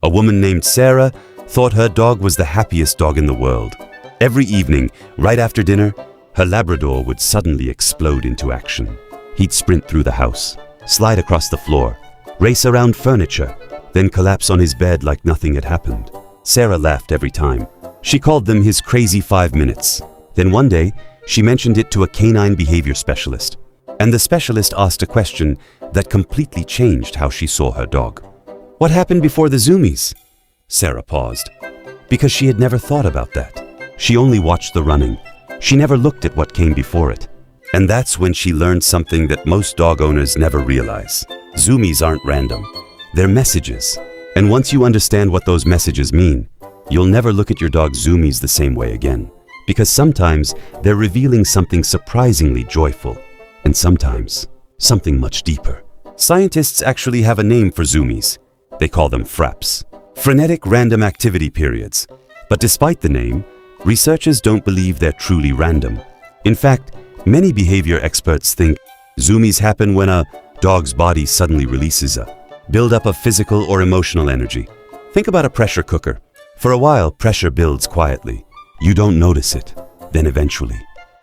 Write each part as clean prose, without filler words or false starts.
A woman named Sarah thought her dog was the happiest dog in the world. Every evening, right after dinner, her Labrador would suddenly explode into action. He'd sprint through the house, slide across the floor, race around furniture, then collapse on his bed like nothing had happened. Sarah laughed every time. She called them his crazy 5 minutes. Then one day, she mentioned it to a canine behavior specialist. And the specialist asked a question that completely changed how she saw her dog. What happened before the Zoomies? Sarah paused, because she had never thought about that. She only watched the running. She never looked at what came before it. And that's when she learned something that most dog owners never realize. Zoomies aren't random. They're messages. And once you understand what those messages mean, you'll never look at your dog's Zoomies the same way again. Because sometimes they're revealing something surprisingly joyful, and sometimes something much deeper. Scientists actually have a name for Zoomies. They call them FRAPs, Frenetic Random Activity Periods. But despite the name, researchers don't believe they're truly random. In fact, many behavior experts think Zoomies happen when a dog's body suddenly releases a buildup of physical or emotional energy. Think about a pressure cooker. For a while, pressure builds quietly. You don't notice it. Then eventually,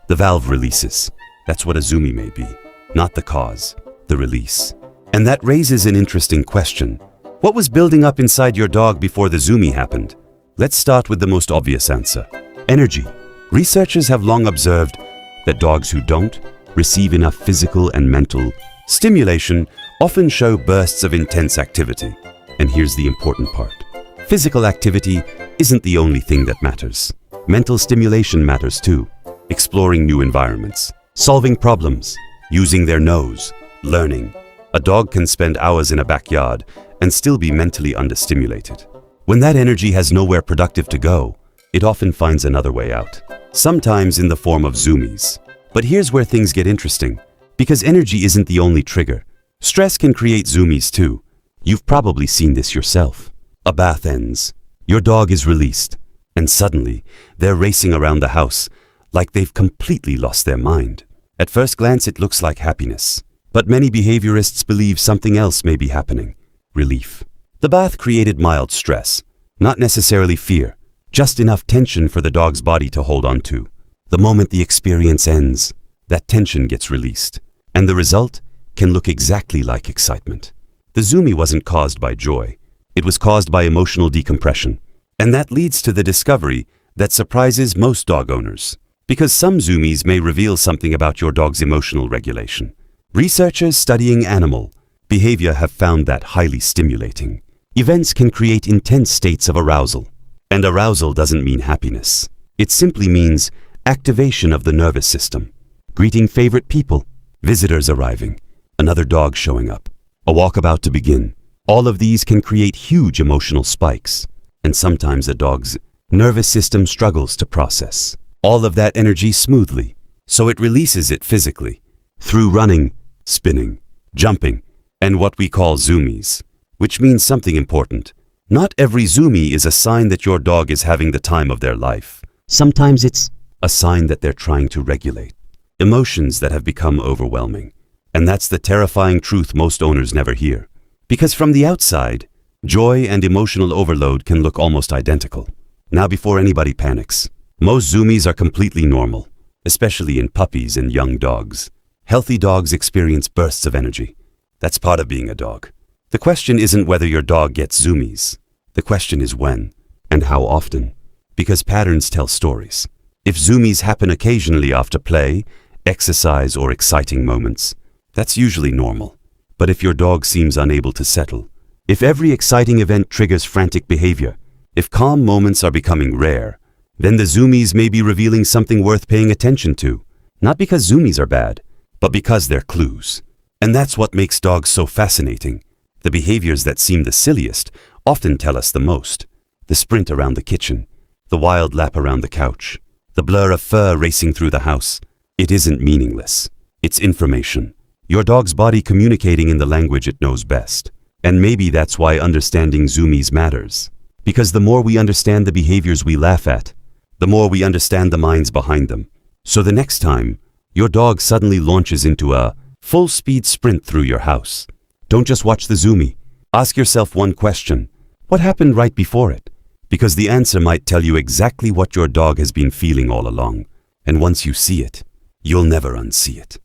the valve releases. That's what a Zoomie may be. Not the cause, the release. And that raises an interesting question. What was building up inside your dog before the Zoomie happened? Let's start with the most obvious answer. Energy. Researchers have long observed that dogs who don't receive enough physical and mental stimulation often show bursts of intense activity. And here's the important part. Physical activity isn't the only thing that matters. Mental stimulation matters too. Exploring new environments, solving problems, using their nose, learning. A dog can spend hours in a backyard and still be mentally understimulated. When that energy has nowhere productive to go, it often finds another way out, sometimes in the form of Zoomies. But here's where things get interesting, because energy isn't the only trigger. Stress can create Zoomies too. You've probably seen this yourself. A bath ends, your dog is released, and suddenly they're racing around the house like they've completely lost their mind. At first glance, it looks like happiness, but many behaviorists believe something else may be happening. Relief. The bath created mild stress, not necessarily fear, just enough tension for the dog's body to hold on to. The moment the experience ends, that tension gets released, and the result can look exactly like excitement. The Zoomie wasn't caused by joy. It was caused by emotional decompression. And that leads to the discovery that surprises most dog owners, because some Zoomies may reveal something about your dog's emotional regulation. Researchers studying animal behavior have found that highly stimulating. Events can create intense states of arousal. And arousal doesn't mean happiness. It simply means activation of the nervous system. Greeting favorite people, visitors arriving, another dog showing up, a walk about to begin. All of these can create huge emotional spikes. And sometimes a dog's nervous system struggles to process all of that energy smoothly, so it releases it physically through running, spinning, jumping, and what we call Zoomies, which means something important. Not every Zoomie is a sign that your dog is having the time of their life. Sometimes it's a sign that they're trying to regulate emotions that have become overwhelming. And that's the terrifying truth most owners never hear. Because from the outside, joy and emotional overload can look almost identical. Now, before anybody panics, most Zoomies are completely normal, especially in puppies and young dogs. Healthy dogs experience bursts of energy. That's part of being a dog. The question isn't whether your dog gets Zoomies. The question is when and how often, because patterns tell stories. If Zoomies happen occasionally after play, exercise, or exciting moments, that's usually normal. But if your dog seems unable to settle, if every exciting event triggers frantic behavior, if calm moments are becoming rare, then the Zoomies may be revealing something worth paying attention to. Not because Zoomies are bad, but because they're clues. And that's what makes dogs so fascinating. The behaviors that seem the silliest often tell us the most. The sprint around the kitchen, the wild lap around the couch, the blur of fur racing through the house. It isn't meaningless. It's information. Your dog's body communicating in the language it knows best. And maybe that's why understanding Zoomies matters. Because the more we understand the behaviors we laugh at, the more we understand the minds behind them. So the next time your dog suddenly launches into a full-speed sprint through your house, don't just watch the Zoomie. Ask yourself one question. What happened right before it? Because the answer might tell you exactly what your dog has been feeling all along. And once you see it, you'll never unsee it.